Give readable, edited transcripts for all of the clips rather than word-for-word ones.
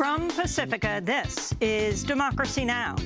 From Pacifica, this is Democracy Now!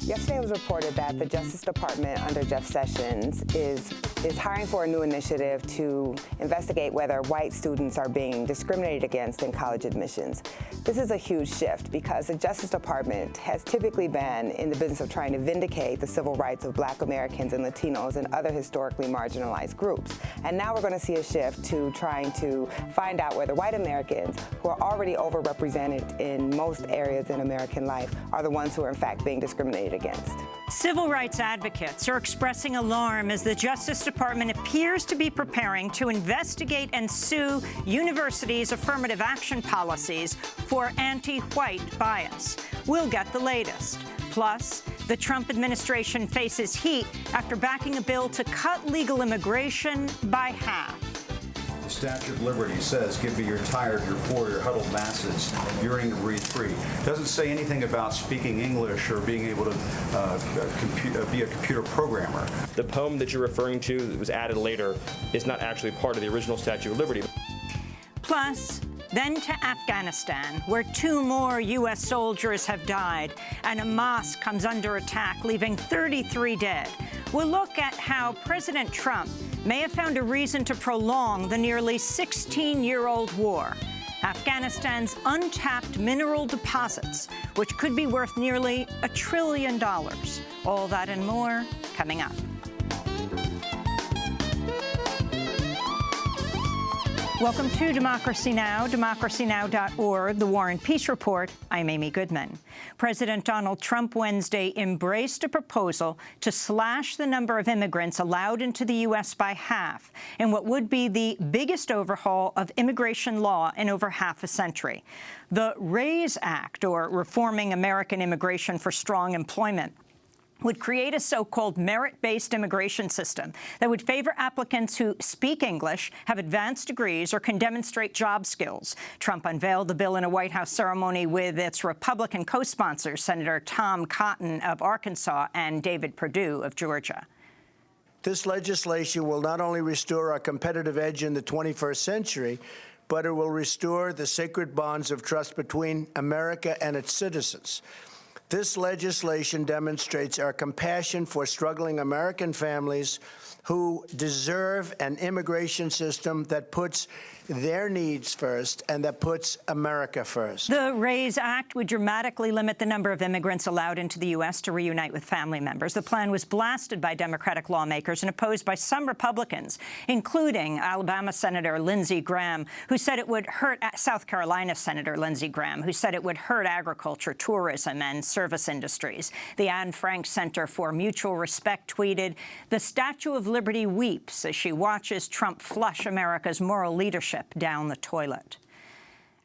Yesterday it was reported that the Justice Department under Jeff Sessions is hiring for a new initiative to investigate whether white students are being discriminated against in college admissions. This is a huge shift because the Justice Department has typically been in the business of trying to vindicate the civil rights of Black Americans and Latinos and other historically marginalized groups. And now we're going to see a shift to trying to find out whether white Americans, who are already overrepresented in most areas in American life, are the ones who are in fact being discriminated against. Civil rights advocates are expressing alarm as the Justice Department appears to be preparing to investigate and sue universities' affirmative action policies for anti-white bias. We'll get the latest. Plus, the Trump administration faces heat after backing a bill to cut legal immigration by half. The Statue of Liberty says, give me your tired, your poor, your huddled masses, yearning to breathe free. It doesn't say anything about speaking English or being able to be a computer programmer. The poem that you're referring to that was added later is not actually part of the original Statue of Liberty. Plus, then to Afghanistan, where 2 more U.S. soldiers have died, and a mosque comes under attack, leaving 33 dead. We'll look at how President Trump may have found a reason to prolong the nearly 16-year-old war. Afghanistan's untapped mineral deposits, which could be worth nearly $1 trillion. All that and more coming up. Welcome to Democracy Now!, democracynow.org, The War and Peace Report. I'm Amy Goodman. President Donald Trump Wednesday embraced a proposal to slash the number of immigrants allowed into the U.S. by half in what would be the biggest overhaul of immigration law in over half a century. The RAISE Act, or Reforming American Immigration for Strong Employment, would create a so-called merit-based immigration system that would favor applicants who speak English, have advanced degrees, or can demonstrate job skills. Trump unveiled the bill in a White House ceremony with its Republican co-sponsors, Senator Tom Cotton of Arkansas and David Perdue of Georgia. This legislation will not only restore our competitive edge in the 21st century, but it will restore the sacred bonds of trust between America and its citizens. This legislation demonstrates our compassion for struggling American families who deserve an immigration system that puts their needs first and that puts America first. The RAISE Act would dramatically limit the number of immigrants allowed into the U.S. to reunite with family members. The plan was blasted by Democratic lawmakers and opposed by some Republicans, including Alabama Senator Lindsey Graham, who said it would hurt South Carolina Senator Lindsey Graham, who said it would hurt agriculture, tourism, and service industries. The Anne Frank Center for Mutual Respect tweeted, "The Statue of Liberty weeps as she watches Trump flush America's moral leadership down the toilet."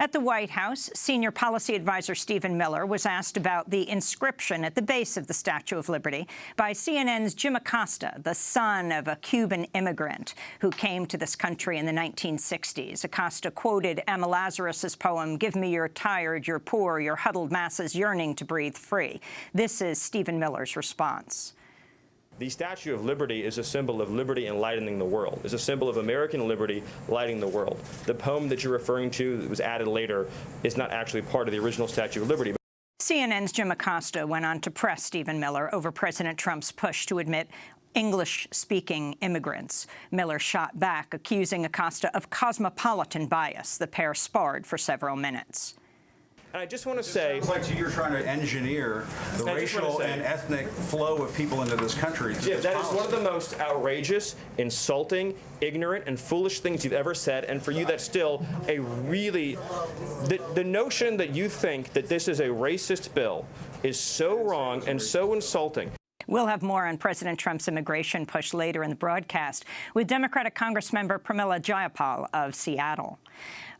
At the White House, senior policy advisor Stephen Miller was asked about the inscription at the base of the Statue of Liberty by CNN's Jim Acosta, the son of a Cuban immigrant who came to this country in the 1960s. Acosta quoted Emma Lazarus's poem, "Give me your tired, your poor, your huddled masses yearning to breathe free." This is Stephen Miller's response. The Statue of Liberty is a symbol of liberty enlightening the world. It's a symbol of American liberty lighting the world. The poem that you're referring to that was added later is not actually part of the original Statue of Liberty. CNN's Jim Acosta went on to press Stephen Miller over President Trump's push to admit English-speaking immigrants. Miller shot back, accusing Acosta of cosmopolitan bias. The pair sparred for several minutes. And I just want to say, it's like you're trying to engineer the racial and ethnic flow of people into this country. Jim, that is one of the most outrageous, insulting, ignorant, and foolish things you've ever said. And for you, that's still a really, the notion that you think that this is a racist bill is so wrong and so insulting. We'll have more on President Trump's immigration push later in the broadcast with Democratic Congressmember Pramila Jayapal of Seattle.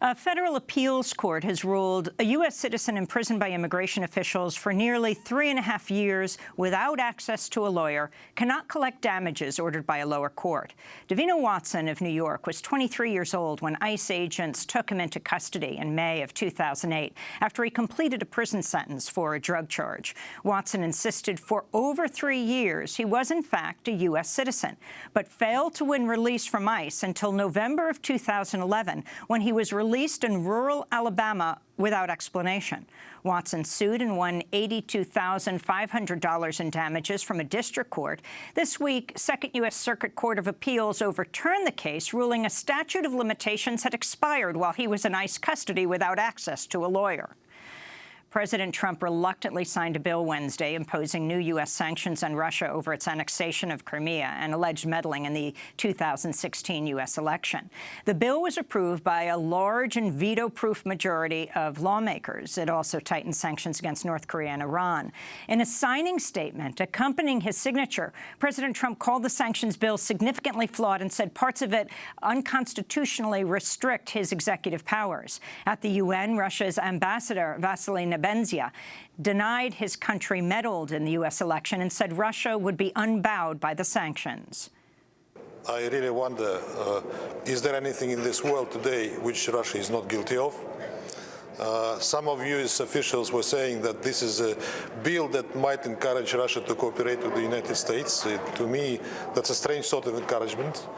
A federal appeals court has ruled a U.S. citizen imprisoned by immigration officials for nearly 3.5 years without access to a lawyer cannot collect damages ordered by a lower court. Davina Watson of New York was 23 years old when ICE agents took him into custody in May of 2008 after he completed a prison sentence for a drug charge. Watson insisted for over 3 years he was, in fact, a U.S. citizen, but failed to win release from ICE until November of 2011, when he was released released in rural Alabama without explanation. Watson sued and won $82,500 in damages from a district court. This week, Second U.S. Circuit Court of Appeals overturned the case, ruling a statute of limitations had expired while he was in ICE custody without access to a lawyer. President Trump reluctantly signed a bill Wednesday imposing new U.S. sanctions on Russia over its annexation of Crimea and alleged meddling in the 2016 U.S. election. The bill was approved by a large and veto-proof majority of lawmakers. It also tightened sanctions against North Korea and Iran. In a signing statement accompanying his signature, President Trump called the sanctions bill significantly flawed and said parts of it unconstitutionally restrict his executive powers. At the UN, Russia's ambassador, Vasily Nebenzia, denied his country meddled in the U.S. election and said Russia would be unbowed by the sanctions. I really wonder, is there anything in this world today which Russia is not guilty of? Some of U.S. officials were saying that this is a bill that might encourage Russia to cooperate with the United States. To me, that's a strange sort of encouragement.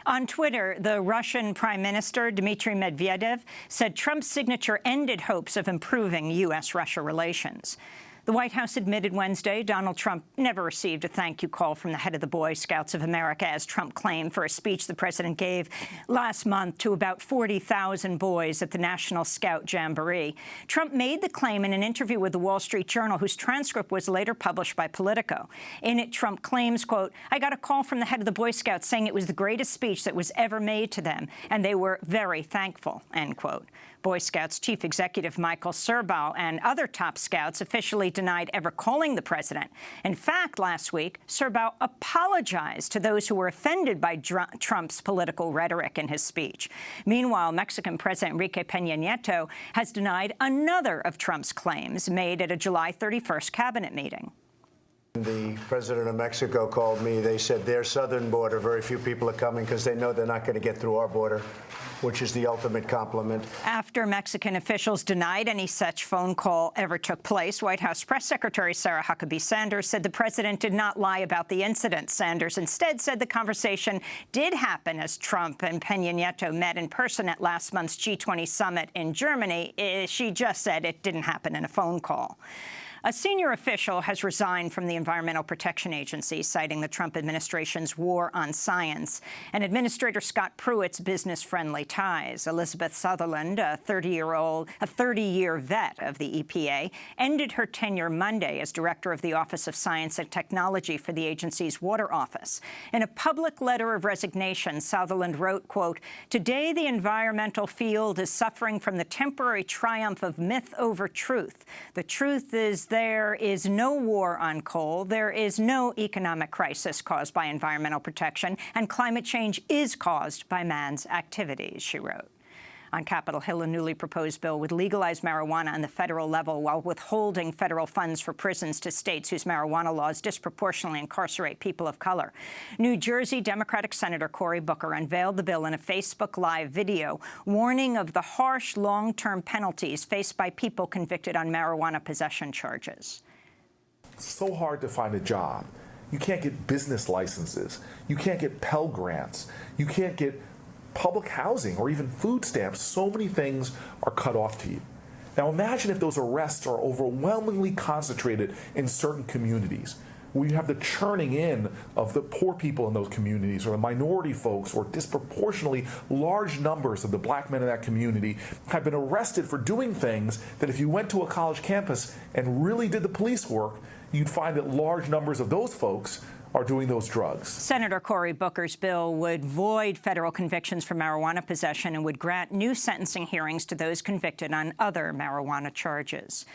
On Twitter, the Russian Prime Minister, Dmitry Medvedev, said Trump's signature ended hopes of improving U.S.-Russia relations. The White House admitted Wednesday Donald Trump never received a thank-you call from the head of the Boy Scouts of America, as Trump claimed, for a speech the president gave last month to about 40,000 boys at the National Scout Jamboree. Trump made the claim in an interview with the Wall Street Journal, whose transcript was later published by Politico. In it, Trump claims, quote, "I got a call from the head of the Boy Scouts saying it was the greatest speech that was ever made to them, and they were very thankful," end quote. Boy Scouts Chief Executive Michael Serbaugh and other top scouts officially denied ever calling the president. In fact, last week, Serbaugh apologized to those who were offended by Trump's political rhetoric in his speech. Meanwhile, Mexican President Enrique Peña Nieto has denied another of Trump's claims made at a July 31st cabinet meeting. The president of Mexico called me. They said their southern border, very few people are coming because they know they're not going to get through our border, which is the ultimate compliment. After Mexican officials denied any such phone call ever took place, White House Press Secretary Sarah Huckabee Sanders said the president did not lie about the incident. Sanders instead said the conversation did happen as Trump and Peña Nieto met in person at last month's G20 summit in Germany. She just said it didn't happen in a phone call. A senior official has resigned from the Environmental Protection Agency, citing the Trump administration's war on science, and Administrator Scott Pruitt's business-friendly ties. Elizabeth Sutherland, a 30-year vet of the EPA, ended her tenure Monday as director of the Office of Science and Technology for the agency's Water Office. In a public letter of resignation, Sutherland wrote, quote, "Today the environmental field is suffering from the temporary triumph of myth over truth. The truth is there is no war on coal, there is no economic crisis caused by environmental protection, and climate change is caused by man's activities," she wrote. On Capitol Hill, a newly proposed bill would legalize marijuana on the federal level while withholding federal funds for prisons to states whose marijuana laws disproportionately incarcerate people of color. New Jersey Democratic Senator Cory Booker unveiled the bill in a Facebook Live video, warning of the harsh long-term penalties faced by people convicted on marijuana possession charges. It's so hard to find a job. You can't get business licenses. You can't get Pell Grants. You can't get public housing or even food stamps. So many things are cut off to you. Now imagine if those arrests are overwhelmingly concentrated in certain communities, where you have the churning in of the poor people in those communities or the minority folks, or disproportionately large numbers of the black men in that community have been arrested for doing things that if you went to a college campus and really did the police work, you'd find that large numbers of those folks are doing those drugs. Senator Cory Booker's bill would void federal convictions for marijuana possession and would grant new sentencing hearings to those convicted on other marijuana charges.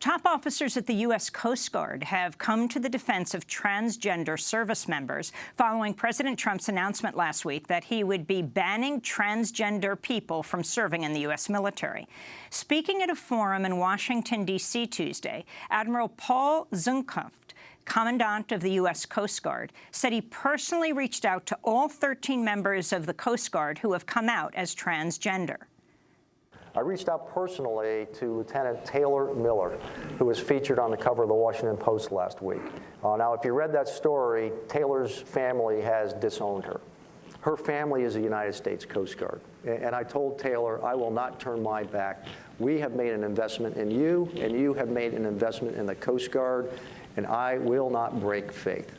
Top officers at the U.S. Coast Guard have come to the defense of transgender service members following President Trump's announcement last week that he would be banning transgender people from serving in the U.S. military. Speaking at a forum in Washington, D.C. Tuesday, Admiral Paul Zumkunft, Commandant of the U.S. Coast Guard, said he personally reached out to all 13 members of the Coast Guard who have come out as transgender. I reached out personally to Lieutenant Taylor Miller, who was featured on the cover of the Washington Post last week. Now, if you read that story, Taylor's family has disowned her. Her family is the United States Coast Guard. And I told Taylor, I will not turn my back. We have made an investment in you, and you have made an investment in the Coast Guard, and I will not break faith.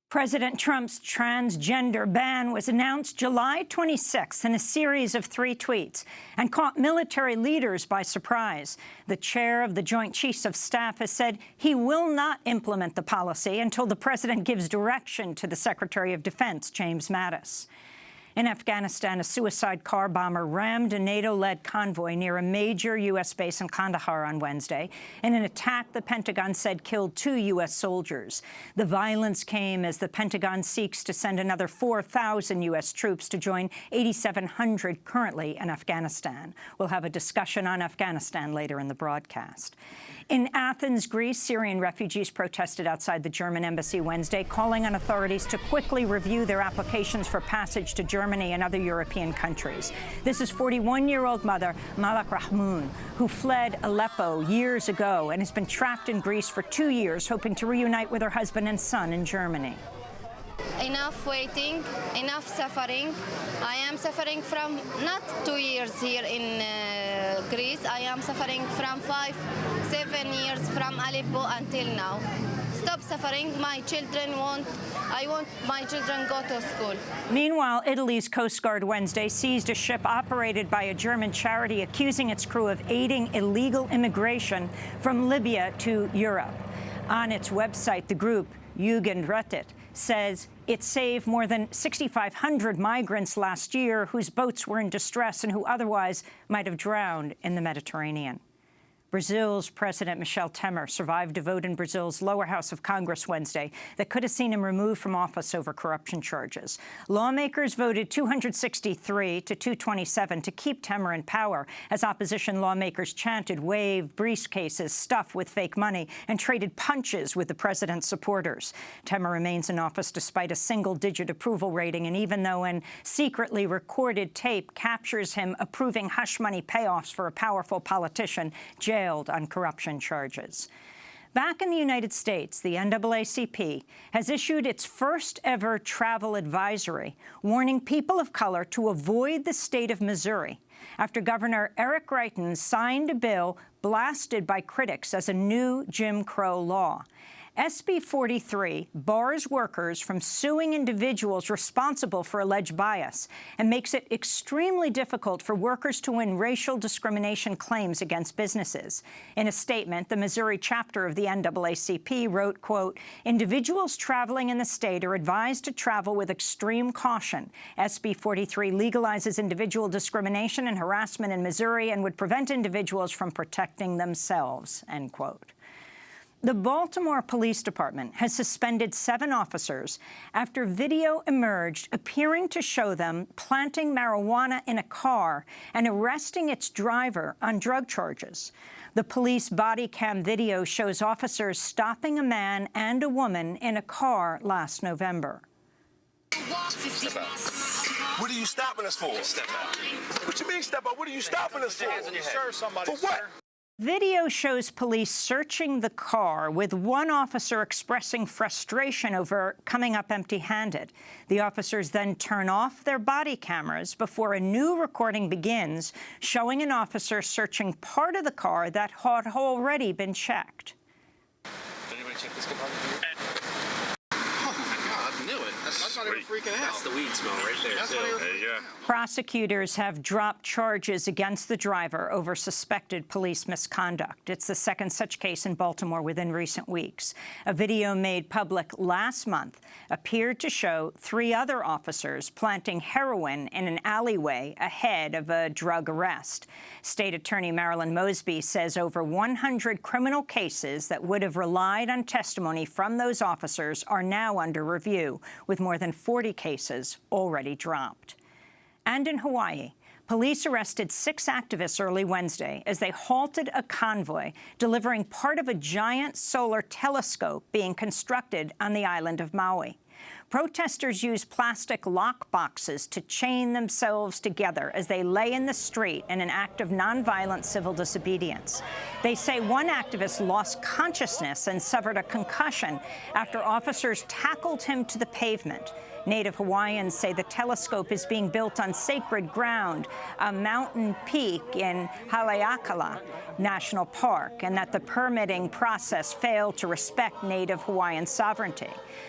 President Trump's transgender ban was announced July 26th in a series of 3 tweets and caught military leaders by surprise. The chair of the Joint Chiefs of Staff has said he will not implement the policy until the president gives direction to the Secretary of Defense, James Mattis. In Afghanistan, a suicide car bomber rammed a NATO-led convoy near a major U.S. base in Kandahar on Wednesday. In an attack the Pentagon said killed 2 U.S. soldiers. The violence came as the Pentagon seeks to send another 4,000 U.S. troops to join 8,700 currently in Afghanistan. We'll have a discussion on Afghanistan later in the broadcast. In Athens, Greece, Syrian refugees protested outside the German embassy Wednesday, calling on authorities to quickly review their applications for passage to Germany and other European countries. This is 41-year-old mother Malak Rahmoun, who fled Aleppo years ago and has been trapped in Greece for 2 years, hoping to reunite with her husband and son in Germany. Enough waiting, enough suffering. I am suffering from not 2 years here in Greece. I am suffering from 7 years from Aleppo until now. Stop suffering. My children I want my children go to school. Meanwhile, Italy's Coast Guard Wednesday seized a ship operated by a German charity accusing its crew of aiding illegal immigration from Libya to Europe. On its website, the group, Jugendrettet, says it saved more than 6,500 migrants last year whose boats were in distress and who otherwise might have drowned in the Mediterranean. Brazil's President Michel Temer survived a vote in Brazil's lower house of Congress Wednesday that could have seen him removed from office over corruption charges. Lawmakers voted 263 to 227 to keep Temer in power as opposition lawmakers chanted, waved briefcases stuffed with fake money, and traded punches with the president's supporters. Temer remains in office despite a single-digit approval rating, and even though an secretly recorded tape captures him approving hush money payoffs for a powerful politician, jailed on corruption charges. Back in the United States, the NAACP has issued its first-ever travel advisory, warning people of color to avoid the state of Missouri after Governor Eric Greitens signed a bill blasted by critics as a new Jim Crow law. SB 43 bars workers from suing individuals responsible for alleged bias and makes it extremely difficult for workers to win racial discrimination claims against businesses. In a statement, the Missouri chapter of the NAACP wrote, quote, "Individuals traveling in the state are advised to travel with extreme caution. SB 43 legalizes individual discrimination and harassment in Missouri and would prevent individuals from protecting themselves," end quote. The Baltimore Police Department has suspended 7 officers after video emerged appearing to show them planting marijuana in a car and arresting its driver on drug charges. The police body cam video shows officers stopping a man and a woman in a car last November. Step out. What are you stopping us for? Step out. What you mean step out? What are you stopping us for? For what? Video shows police searching the car, with one officer expressing frustration over coming up empty-handed. The officers then turn off their body cameras before a new recording begins, showing an officer searching part of the car that had already been checked. Did anybody check this compartment? Oh my God, I knew it. That's not even freaking out. That's the weed smell right there. That's not even freaking out. Prosecutors have dropped charges against the driver over suspected police misconduct. It's the second such case in Baltimore within recent weeks. A video made public last month appeared to show 3 other officers planting heroin in an alleyway ahead of a drug arrest. State Attorney Marilyn Mosby says over 100 criminal cases that would have relied on testimony from those officers are now under review, with more than 40 cases already dropped. And in Hawaii, police arrested 6 activists early Wednesday as they halted a convoy delivering part of a giant solar telescope being constructed on the island of Maui. Protesters use plastic lock boxes to chain themselves together as they lay in the street in an act of nonviolent civil disobedience. They say one activist lost consciousness and suffered a concussion after officers tackled him to the pavement. Native Hawaiians say the telescope is being built on sacred ground, a mountain peak in Haleakala National Park, and that the permitting process failed to respect Native Hawaiian sovereignty.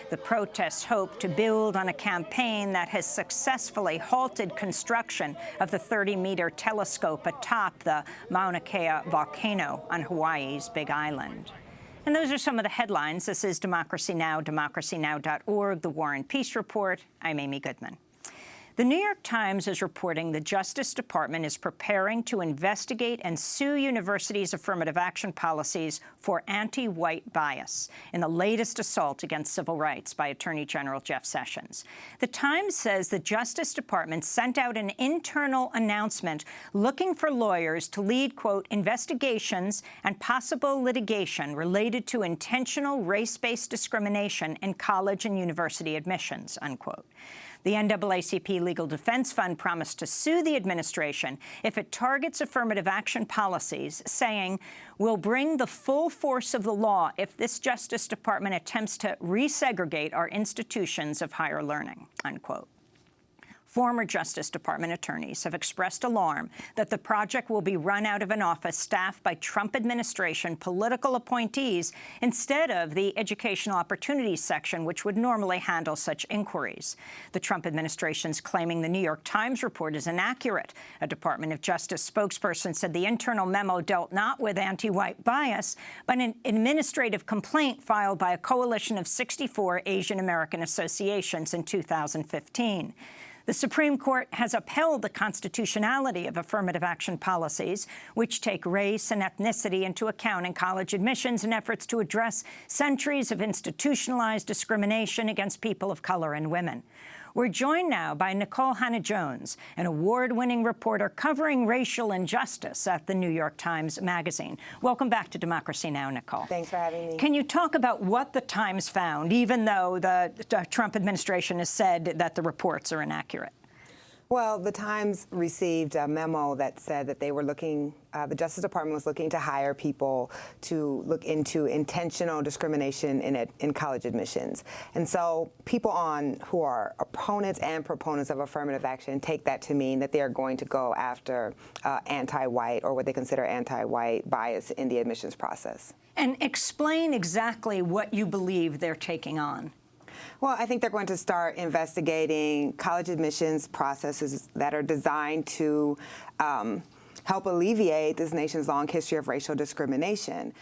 The protests hope to build on a campaign that has successfully halted construction of the 30-meter telescope atop the Mauna Kea volcano on Hawaii's Big Island. And those are some of the headlines. This is Democracy Now!, democracynow.org, The War and Peace Report. I'm Amy Goodman. The New York Times is reporting the Justice Department is preparing to investigate and sue universities' affirmative action policies for anti-white bias in the latest assault against civil rights by Attorney General Jeff Sessions. The Times says the Justice Department sent out an internal announcement looking for lawyers to lead, quote, investigations and possible litigation related to intentional race-based discrimination in college and university admissions, unquote. The NAACP Legal Defense Fund promised to sue the administration if it targets affirmative action policies, saying, "We'll bring the full force of the law if this Justice Department attempts to resegregate our institutions of higher learning," unquote. Former Justice Department attorneys have expressed alarm that the project will be run out of an office staffed by Trump administration political appointees instead of the Educational Opportunities section, which would normally handle such inquiries. The Trump administration's claiming the New York Times report is inaccurate. A Department of Justice spokesperson said the internal memo dealt not with anti-white bias, but an administrative complaint filed by a coalition of 64 Asian American associations in 2015. The Supreme Court has upheld the constitutionality of affirmative action policies, which take race and ethnicity into account in college admissions in efforts to address centuries of institutionalized discrimination against people of color and women. We're joined now by Nicole Hannah-Jones, an award-winning reporter covering racial injustice at the New York Times Magazine. Welcome back to Democracy Now!, Nicole. Thanks for having me. Can you talk about what the Times found, even though the Trump administration has said that the reports are inaccurate? Well, the Times received a memo that said that they were looking, the Justice Department was looking to hire people to look into intentional discrimination in college admissions. And so people who are opponents and proponents of affirmative action take that to mean that they are going to go after anti-white or what they consider anti-white bias in the admissions process. And explain exactly what you believe they're taking on. Well, I think they're going to start investigating college admissions processes that are designed to help alleviate this nation's long history of racial discrimination.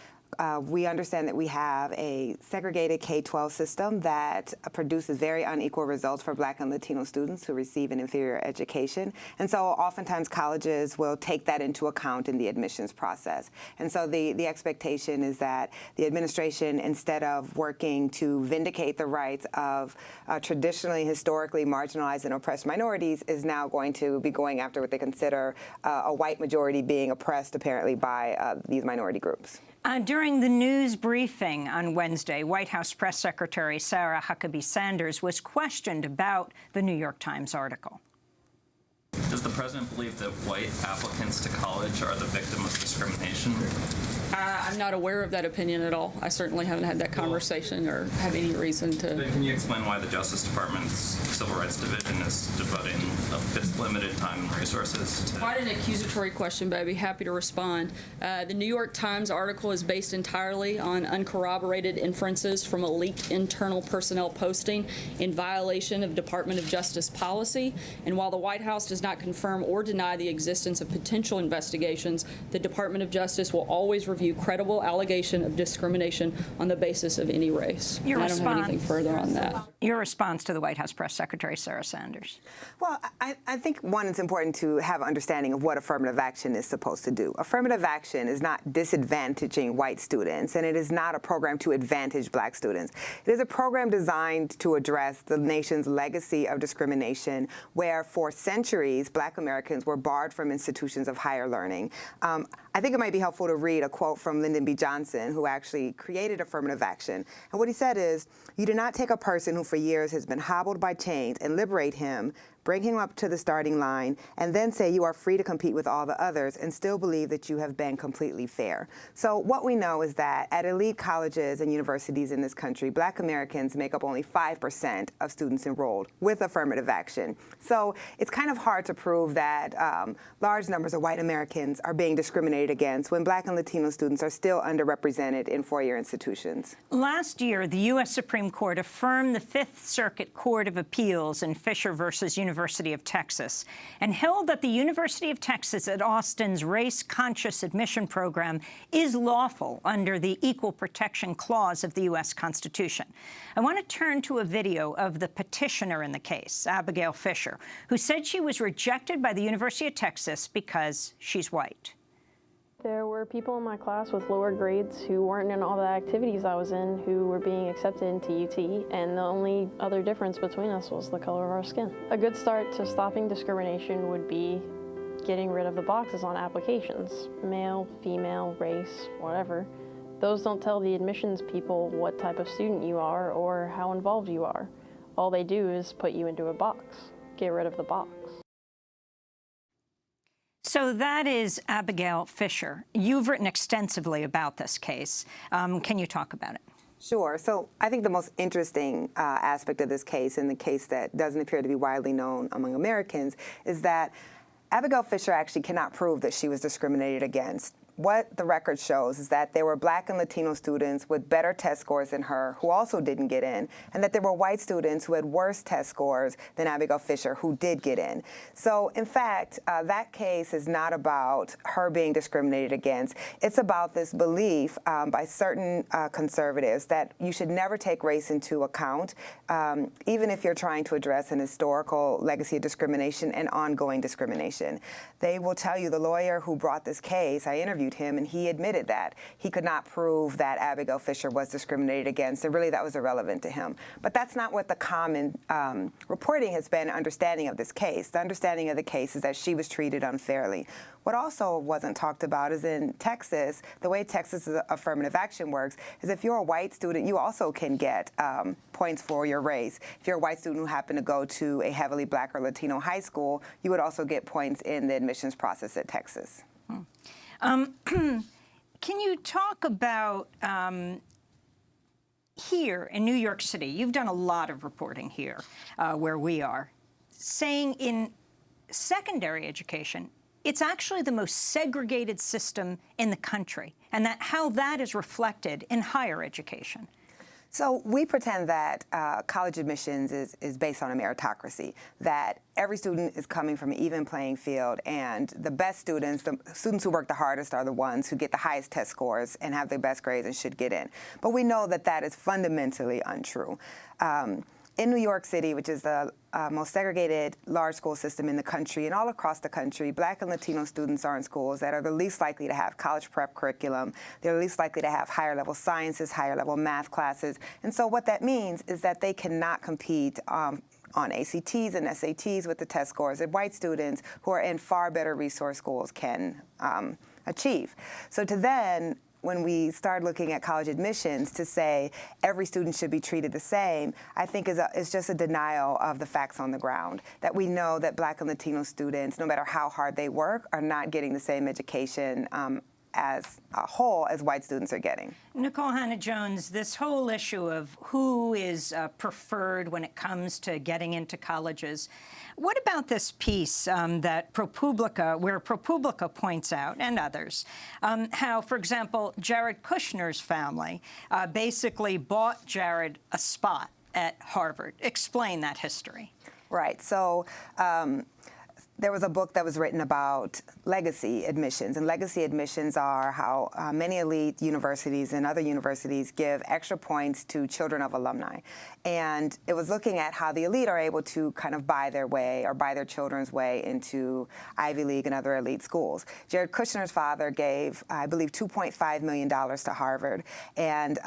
We understand that we have a segregated K-12 system that produces very unequal results for Black and Latino students who receive an inferior education. And so oftentimes colleges will take that into account in the admissions process. And so the expectation is that the administration, instead of working to vindicate the rights of traditionally, historically marginalized and oppressed minorities, is now going to be going after what they consider a white majority being oppressed, apparently, by these minority groups. During the news briefing on Wednesday, White House Press Secretary Sarah Huckabee Sanders was questioned about the New York Times article. Does the president believe that white applicants to college are the victim of discrimination? I'm not aware of that opinion at all. I certainly haven't had that conversation or have any reason to. But can you explain why the Justice Department's Civil Rights Division is devoting its limited time and resources to... Quite an accusatory question, but I'd be happy to respond. The New York Times article is based entirely on uncorroborated inferences from a leaked internal personnel posting in violation of Department of Justice policy. And while the White House does not confirm or deny the existence of potential investigations, the Department of Justice will always review credible allegation of discrimination on the basis of any race. Your I don't have anything further on that. Your response to the White House Press Secretary Sarah Sanders. Well, I think, one, it's important to have understanding of what affirmative action is supposed to do. Affirmative action is not disadvantaging white students, and it is not a program to advantage Black students. It is a program designed to address the nation's legacy of discrimination, where for centuries Black Americans were barred from institutions of higher learning. I think it might be helpful to read a quote quote from Lyndon B. Johnson, who actually created affirmative action. And what he said is, "You do not take a person who for years has been hobbled by chains and liberate him, bring him up to the starting line, and then say you are free to compete with all the others and still believe that you have been completely fair." So what we know is that at elite colleges and universities in this country, Black Americans make up only 5% of students enrolled with affirmative action. So it's kind of hard to prove that large numbers of white Americans are being discriminated against when Black and Latino students are still underrepresented in four-year institutions. Last year, the U.S. Supreme Court affirmed the Fifth Circuit Court of Appeals in Fisher versus University of Texas and held that the University of Texas at Austin's race-conscious admission program is lawful under the Equal Protection Clause of the U.S. Constitution. I want to turn to a video of the petitioner in the case, Abigail Fisher, who said she was rejected by the University of Texas because she's white. There were people in my class with lower grades who weren't in all the activities I was in who were being accepted into UT, and the only other difference between us was the color of our skin. A good start to stopping discrimination would be getting rid of the boxes on applications. Male, female, race, whatever. Those don't tell the admissions people what type of student you are or how involved you are. All they do is put you into a box. Get rid of the box. So that is Abigail Fisher. You've written extensively about this case. Can you talk about it? Sure. So I think the most interesting aspect of this case, and the case that doesn't appear to be widely known among Americans, is that Abigail Fisher actually cannot prove that she was discriminated against. What the record shows is that there were Black and Latino students with better test scores than her who also didn't get in, and that there were white students who had worse test scores than Abigail Fisher who did get in. So, in fact, that case is not about her being discriminated against. It's about this belief by certain conservatives that you should never take race into account, even if you're trying to address an historical legacy of discrimination and ongoing discrimination. They will tell you, the lawyer who brought this case, I interviewed him, and he admitted that he could not prove that Abigail Fisher was discriminated against, and really that was irrelevant to him. But that's not what the common reporting has been understanding of this case. The understanding of the case is that she was treated unfairly. What also wasn't talked about is in Texas, the way Texas affirmative action works is if you're a white student, you also can get points for your race. If you're a white student who happened to go to a heavily Black or Latino high school, you would also get points in the admissions process at Texas. Can you talk about here in New York City? You've done a lot of reporting here where we are, saying in secondary education, it's actually the most segregated system in the country, and that how that is reflected in higher education. So we pretend that college admissions is based on a meritocracy, that every student is coming from an even playing field, and the best students, the students who work the hardest, are the ones who get the highest test scores and have the best grades and should get in. But we know that that is fundamentally untrue. In New York City, which is the most segregated large school system in the country, and all across the country, Black and Latino students are in schools that are the least likely to have college prep curriculum. They're least likely to have higher level sciences, higher level math classes. And so what that means is that they cannot compete on ACTs and SATs with the test scores that white students who are in far better resource schools can achieve. So to then, when we start looking at college admissions, to say every student should be treated the same, I think is just a denial of the facts on the ground, that we know that Black and Latino students, no matter how hard they work, are not getting the same education as a whole as white students are getting. Nicole Hannah-Jones, this whole issue of who is preferred when it comes to getting into colleges, what about this piece that ProPublica, where ProPublica points out, and others, how, for example, Jared Kushner's family basically bought Jared a spot at Harvard? Explain that history. Right. So there was a book that was written about legacy admissions, and legacy admissions are how many elite universities and other universities give extra points to children of alumni. And it was looking at how the elite are able to kind of buy their way or buy their children's way into Ivy League and other elite schools. Jared Kushner's father gave, I believe, $2.5 million to Harvard. And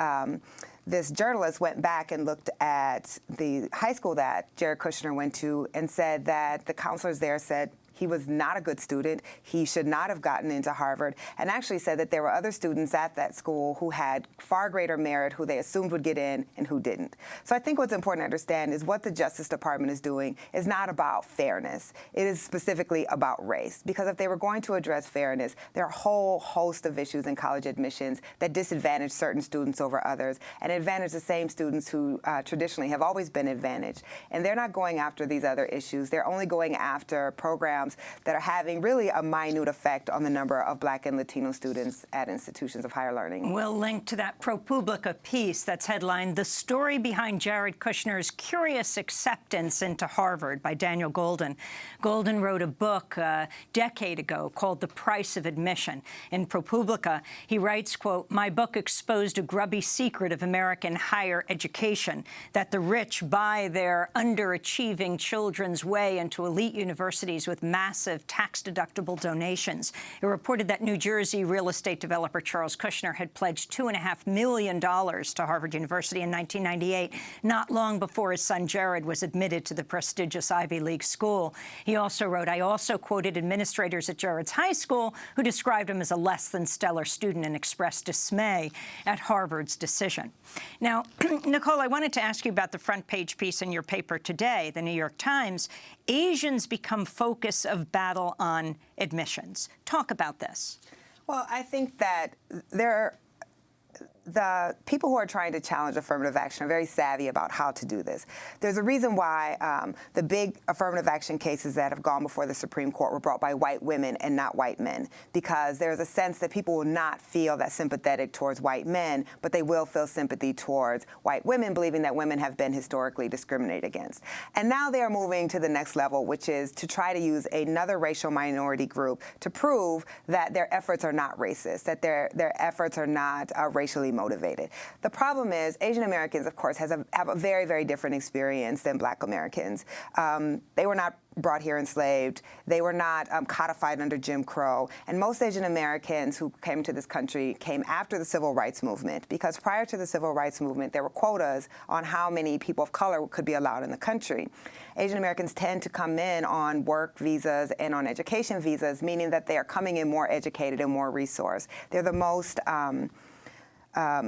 this journalist went back and looked at the high school that Jared Kushner went to and said that the counselors there said he was not a good student. He should not have gotten into Harvard, and actually said that there were other students at that school who had far greater merit, who they assumed would get in and who didn't. So I think what's important to understand is what the Justice Department is doing is not about fairness. It is specifically about race, because if they were going to address fairness, there are a whole host of issues in college admissions that disadvantage certain students over others and advantage the same students who traditionally have always been advantaged. And they're not going after these other issues. They're only going after programs that are having really a minute effect on the number of Black and Latino students at institutions of higher learning. We'll link to that ProPublica piece that's headlined "The Story Behind Jared Kushner's Curious Acceptance into Harvard" by Daniel Golden. Golden wrote a book a decade ago called The Price of Admission. In ProPublica, he writes, quote, "My book exposed a grubby secret of American higher education, that the rich buy their underachieving children's way into elite universities with massive tax-deductible donations." It reported that New Jersey real estate developer Charles Kushner had pledged $2.5 million to Harvard University in 1998, not long before his son Jared was admitted to the prestigious Ivy League school. He also wrote, "I also quoted administrators at Jared's high school who described him as a less than stellar student and expressed dismay at Harvard's decision." Now, Nicole, I wanted to ask you about the front page piece in your paper today, the New York Times. Asians become focus of battle on admissions. Talk about this. Well, I think that the people who are trying to challenge affirmative action are very savvy about how to do this. There's a reason why the big affirmative action cases that have gone before the Supreme Court were brought by white women and not white men, because there's a sense that people will not feel that sympathetic towards white men, but they will feel sympathy towards white women, believing that women have been historically discriminated against. And now they are moving to the next level, which is to try to use another racial minority group to prove that their efforts are not racist, that their efforts are not racially motivated. The problem is Asian Americans, of course, have a very, very different experience than Black Americans. They were not brought here enslaved. They were not codified under Jim Crow. And most Asian Americans who came to this country came after the Civil Rights Movement, because prior to the Civil Rights Movement, there were quotas on how many people of color could be allowed in the country. Asian Americans tend to come in on work visas and on education visas, meaning that they are coming in more educated and more resourced. They're the most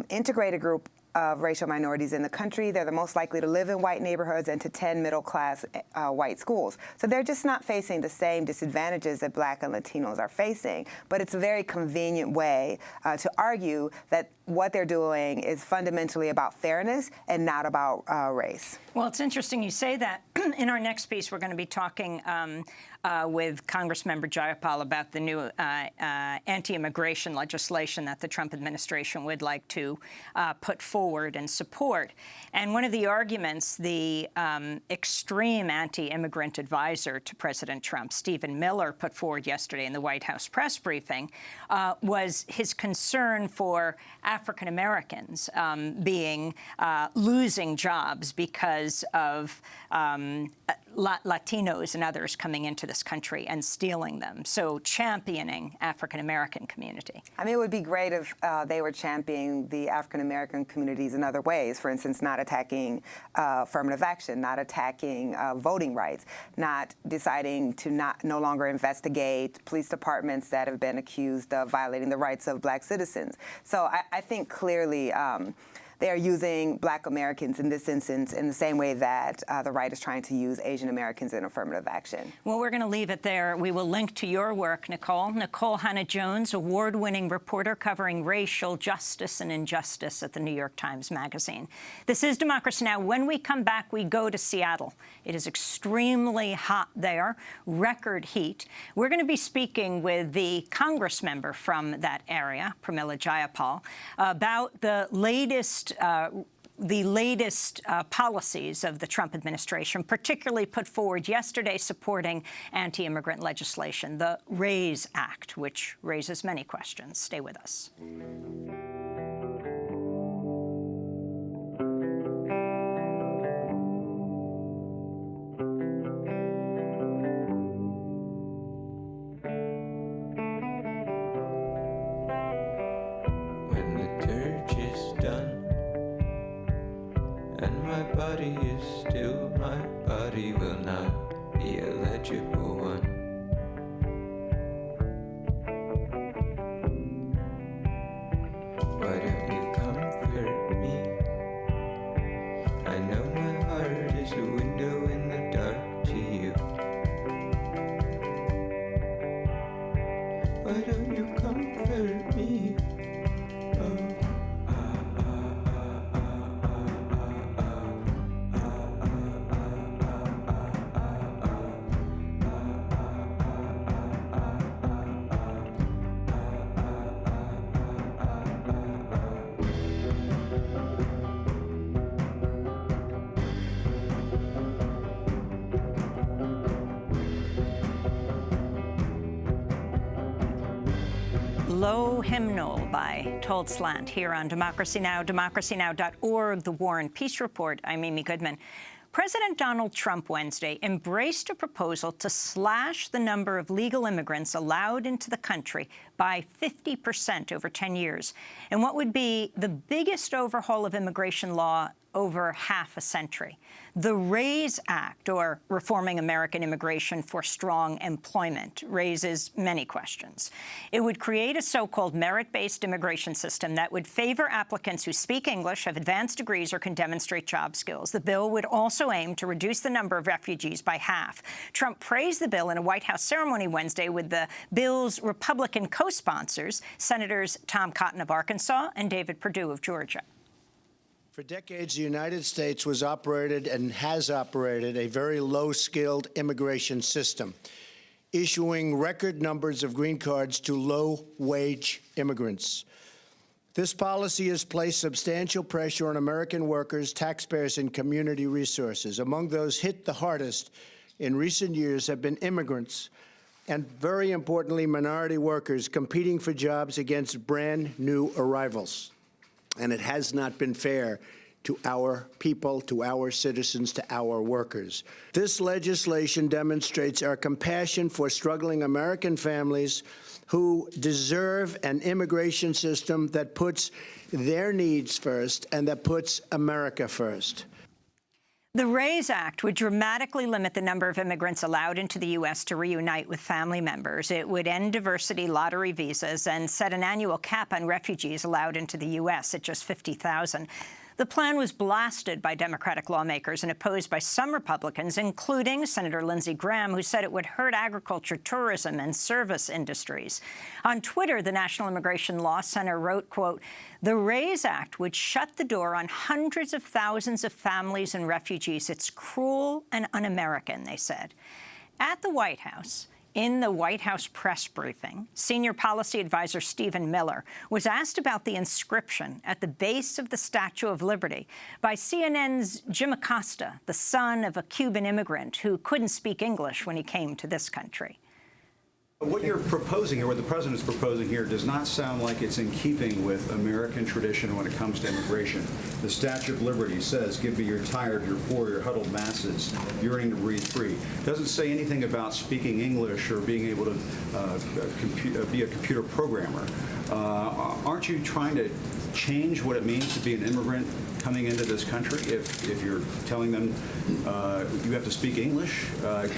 integrated group of racial minorities in the country. They're the most likely to live in white neighborhoods and to attend middle-class white schools. So they're just not facing the same disadvantages that Black and Latinos are facing. But it's a very convenient way to argue that what they're doing is fundamentally about fairness and not about race. Well, it's interesting you say that. In our next piece, we're going to be talking with Congressmember Jayapal about the new anti-immigration legislation that the Trump administration would like to put forward and support. And one of the arguments the extreme anti-immigrant advisor to President Trump, Stephen Miller, put forward yesterday in the White House press briefing was his concern for African Americans losing jobs because of Latinos and others coming into this country and stealing them. So championing African American community. I mean, it would be great if they were championing the African American communities in other ways. For instance, not attacking affirmative action, not attacking voting rights, not deciding to no longer investigate police departments that have been accused of violating the rights of Black citizens. So I think clearly they are using Black Americans in this instance in the same way that the right is trying to use Asian Americans in affirmative action. Well, we're going to leave it there. We will link to your work, Nicole. Nicole Hannah-Jones, award-winning reporter covering racial justice and injustice at the New York Times Magazine. This is Democracy Now! When we come back, we go to Seattle. It is extremely hot there, record heat. We're going to be speaking with the Congress member from that area, Pramila Jayapal, about the latest policies of the Trump administration, particularly put forward yesterday supporting anti-immigrant legislation, the RAISE Act, which raises many questions. Stay with us. My body is still my body, will not be a legible one. Slow Hymnal by Told Slant here on Democracy Now!, democracynow.org, The War and Peace Report. I'm Amy Goodman. President Donald Trump Wednesday embraced a proposal to slash the number of legal immigrants allowed into the country by 50% over 10 years, in what would be the biggest overhaul of immigration law over half a century. The RAISE Act, or Reforming American Immigration for Strong Employment, raises many questions. It would create a so-called merit-based immigration system that would favor applicants who speak English, have advanced degrees, or can demonstrate job skills. The bill would also aim to reduce the number of refugees by half. Trump praised the bill in a White House ceremony Wednesday with the bill's Republican co-sponsors, Senators Tom Cotton of Arkansas and David Perdue of Georgia. For decades, the United States was operated and has operated a very low-skilled immigration system, issuing record numbers of green cards to low-wage immigrants. This policy has placed substantial pressure on American workers, taxpayers, and community resources. Among those hit the hardest in recent years have been immigrants and, very importantly, minority workers competing for jobs against brand-new arrivals. And it has not been fair to our people, to our citizens, to our workers. This legislation demonstrates our compassion for struggling American families who deserve an immigration system that puts their needs first and that puts America first. The RAISE Act would dramatically limit the number of immigrants allowed into the U.S. to reunite with family members. It would end diversity lottery visas and set an annual cap on refugees allowed into the U.S. at just 50,000. The plan was blasted by Democratic lawmakers and opposed by some Republicans, including Senator Lindsey Graham, who said it would hurt agriculture, tourism, and service industries. On Twitter, the National Immigration Law Center wrote, quote, "The RAISE Act would shut the door on hundreds of thousands of families and refugees. It's cruel and un-American," they said. At the White House, in the White House press briefing, senior policy advisor Stephen Miller was asked about the inscription at the base of the Statue of Liberty by CNN's Jim Acosta, the son of a Cuban immigrant who couldn't speak English when he came to this country. What you're proposing, or what the president is proposing here, does not sound like it's in keeping with American tradition when it comes to immigration. The Statue of Liberty says, "Give me your tired, your poor, your huddled masses, yearning to breathe free." It doesn't say anything about speaking English or being able to be a computer programmer. Aren't you trying to change what it means to be an immigrant coming into this country if you're telling them you have to speak English?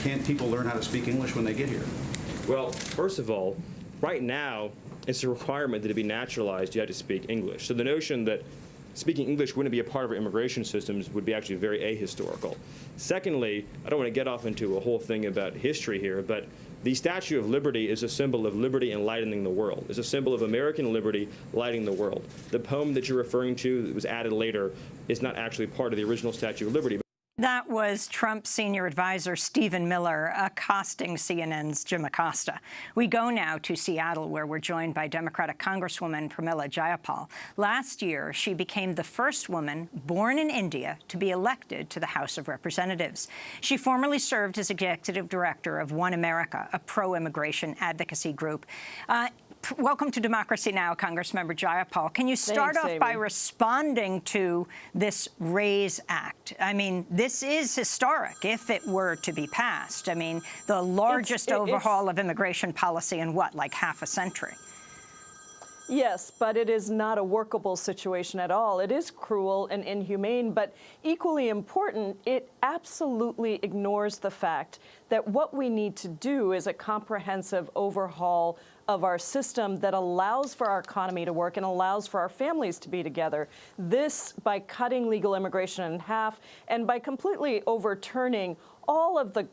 Can't people learn how to speak English when they get here? Well, first of all, right now, it's a requirement that to be naturalized, you have to speak English. So the notion that speaking English wouldn't be a part of our immigration systems would be actually very ahistorical. Secondly, I don't want to get off into a whole thing about history here, but the Statue of Liberty is a symbol of liberty enlightening the world. It's a symbol of American liberty lighting the world. The poem that you're referring to that was added later is not actually part of the original Statue of Liberty. That was Trump's senior advisor, Stephen Miller, accosting CNN's Jim Acosta. We go now to Seattle, where we're joined by Democratic Congresswoman Pramila Jayapal. Last year, she became the first woman born in India to be elected to the House of Representatives. She formerly served as executive director of One America, a pro-immigration advocacy group. Welcome to Democracy Now!, Congressmember Jayapal. Can you start off by responding to this RAISE Act? I mean, this is historic if it were to be passed. I mean, the largest overhaul of immigration policy in what, like half a century? Yes, but it is not a workable situation at all. It is cruel and inhumane, but equally important, it absolutely ignores the fact that what we need to do is a comprehensive overhaul of our system that allows for our economy to work and allows for our families to be together. This by cutting legal immigration in half and by completely overturning all of the,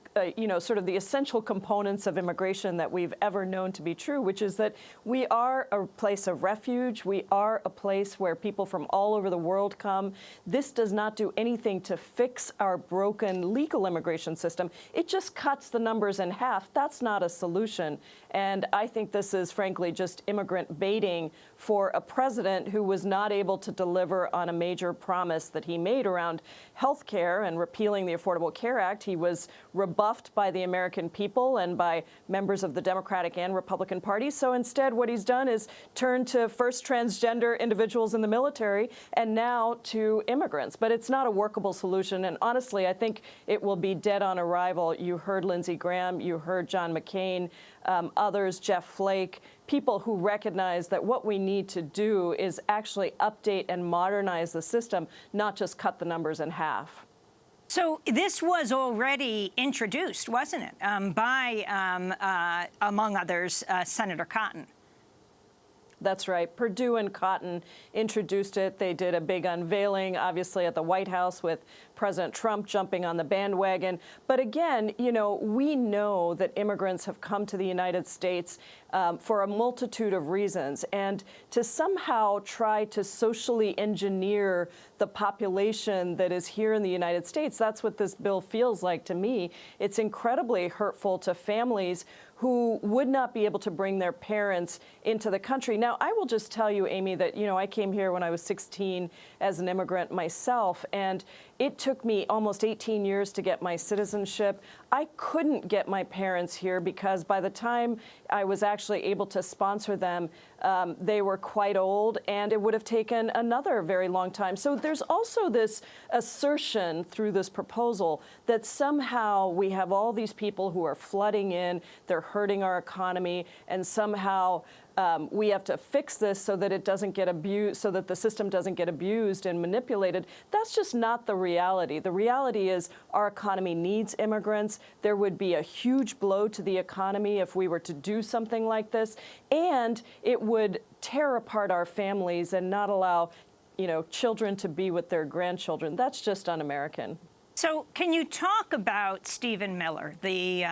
sort of the essential components of immigration that we've ever known to be true, which is that we are a place of refuge. We are a place where people from all over the world come. This does not do anything to fix our broken legal immigration system. It just cuts the numbers in half. That's not a solution. And I think this is, frankly, just immigrant baiting for a president who was not able to deliver on a major promise that he made around health care and repealing the Affordable Care Act. He was was rebuffed by the American people and by members of the Democratic and Republican parties. So instead, what he's done is turn to first transgender individuals in the military and now to immigrants. But it's not a workable solution. And honestly, I think it will be dead on arrival. You heard Lindsey Graham, you heard John McCain, others, Jeff Flake, people who recognize that what we need to do is actually update and modernize the system, not just cut the numbers in half. So this was already introduced, wasn't it, by, among others, Senator Cotton? That's right. Perdue and Cotton introduced it. They did a big unveiling, obviously, at the White House with President Trump jumping on the bandwagon. But again, you know, we know that immigrants have come to the United States for a multitude of reasons. And to somehow try to socially engineer the population that is here in the United States, that's what this bill feels like to me. It's incredibly hurtful to families who would not be able to bring their parents into the country. Now, I will just tell you, Amy, that, you know, I came here when I was 16 as an immigrant myself, and it took me almost 18 years to get my citizenship. I couldn't get my parents here because by the time I was actually able to sponsor them, they were quite old, and it would have taken another very long time. So there's also this assertion through this proposal that somehow we have all these people who are flooding in, they're hurting our economy, and somehow we have to fix this so that it doesn't get abused, so that the system doesn't get abused and manipulated. That's just not the reality. The reality is our economy needs immigrants. There would be a huge blow to the economy if we were to do something like this, and it would tear apart our families and not allow, you know, children to be with their grandchildren. That's just un-American. So can you talk about Stephen Miller, the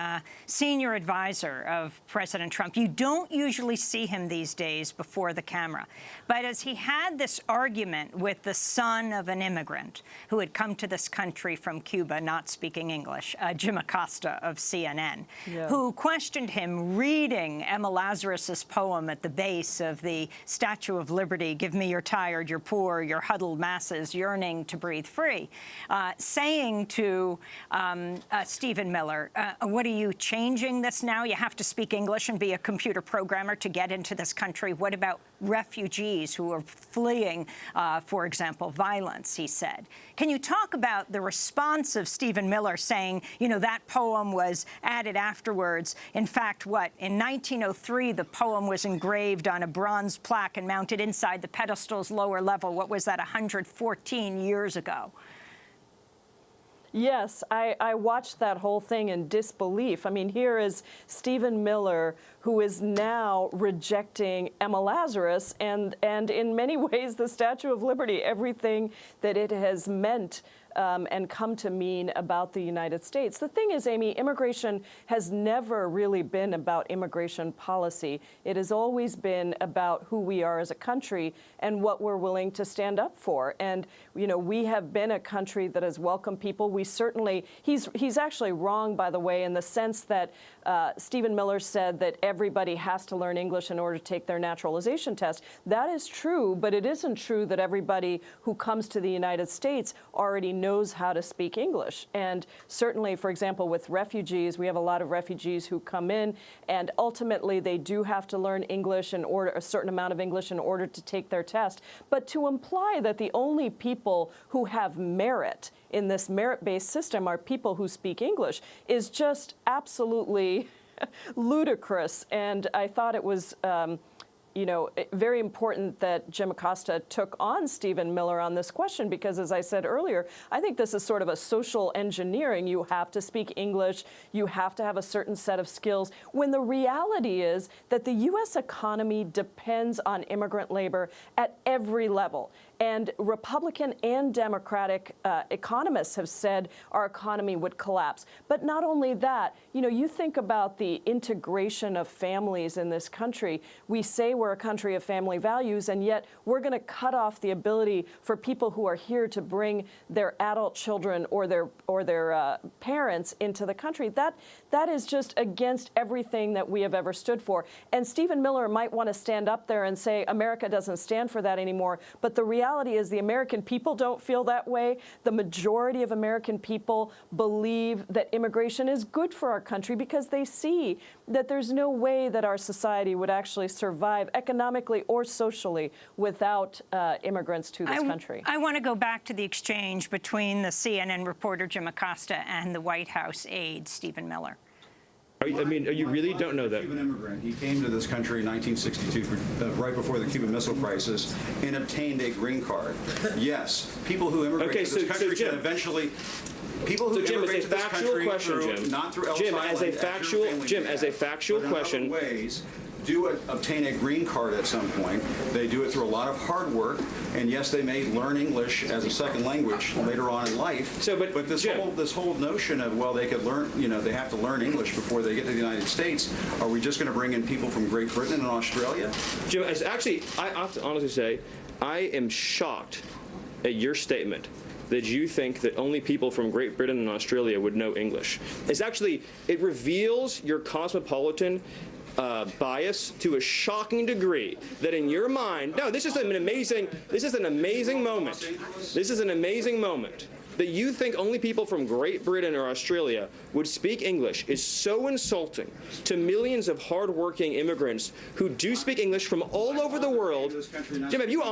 senior advisor of President Trump? You don't usually see him these days before the camera. But as he had this argument with the son of an immigrant who had come to this country from Cuba not speaking English, Jim Acosta of CNN, who questioned him reading Emma Lazarus's poem at the base of the Statue of Liberty, "Give me your tired, your poor, your huddled masses yearning to breathe free," saying to Stephen Miller, what are you changing this now? You have to speak English and be a computer programmer to get into this country. What about refugees who are fleeing, for example, violence, he said. Can you talk about the response of Stephen Miller saying, you know, that poem was added afterwards? In fact, what, in 1903, the poem was engraved on a bronze plaque and mounted inside the pedestal's lower level. What was that, 114 years ago? Yes, I watched that whole thing in disbelief. I mean, here is Stephen Miller, who is now rejecting Emma Lazarus and in many ways the Statue of Liberty, everything that it has meant and come to mean about the United States. The thing is, Amy, immigration has never really been about immigration policy. It has always been about who we are as a country and what we're willing to stand up for. And, you know, we have been a country that has welcomed people. We certainly, he's actually wrong, by the way, in the sense that Stephen Miller said that everybody has to learn English in order to take their naturalization test. That is true, but it isn't true that everybody who comes to the United States already knows how to speak English. And certainly, for example, with refugees, we have a lot of refugees who come in, and ultimately they do have to learn English in order, a certain amount of English in order to take their test. But to imply that the only people who have merit in this merit-based system are people who speak English is just absolutely ludicrous. And I thought it was you know, very important that Jim Acosta took on Stephen Miller on this question because, as I said earlier, I think this is sort of a social engineering. You have to speak English. You have to have a certain set of skills, when the reality is that the U.S. economy depends on immigrant labor at every level. And Republican and Democratic economists have said our economy would collapse. But not only that, you know, you think about the integration of families in this country. We say we're a country of family values, and yet we're going to cut off the ability for people who are here to bring their adult children or their parents into the country. That is just against everything that we have ever stood for. And Stephen Miller might want to stand up there and say America doesn't stand for that anymore. But the reality reality is the American people don't feel that way. The majority of American people believe that immigration is good for our country because they see that there's no way that our society would actually survive economically or socially without immigrants to this country. I want to go back to the exchange between the CNN reporter Jim Acosta and the White House aide Stephen Miller. You really don't know that? Cuban immigrant. He came to this country in 1962, right before the Cuban Missile Crisis, and obtained a green card. Yes, people who immigrate to this country should eventually. People who immigrate to this country not through Ellis Island, Jim, as a factual question. Ways, do obtain a green card at some point. They do it through a lot of hard work, and yes, they may learn English as a second language later on in life. But this whole notion of, well, they could learn, they have to learn English before they get to the United States. Are we just going to bring in people from Great Britain and Australia? Jim, I have to honestly say, I am shocked at your statement that you think that only people from Great Britain and Australia would know English. It reveals your cosmopolitan bias to a shocking degree that in your mind, this is an amazing moment. This is an amazing moment. That you think only people from Great Britain or Australia would speak English is so insulting to millions of hardworking immigrants who do speak English from all over the world. Jim, have you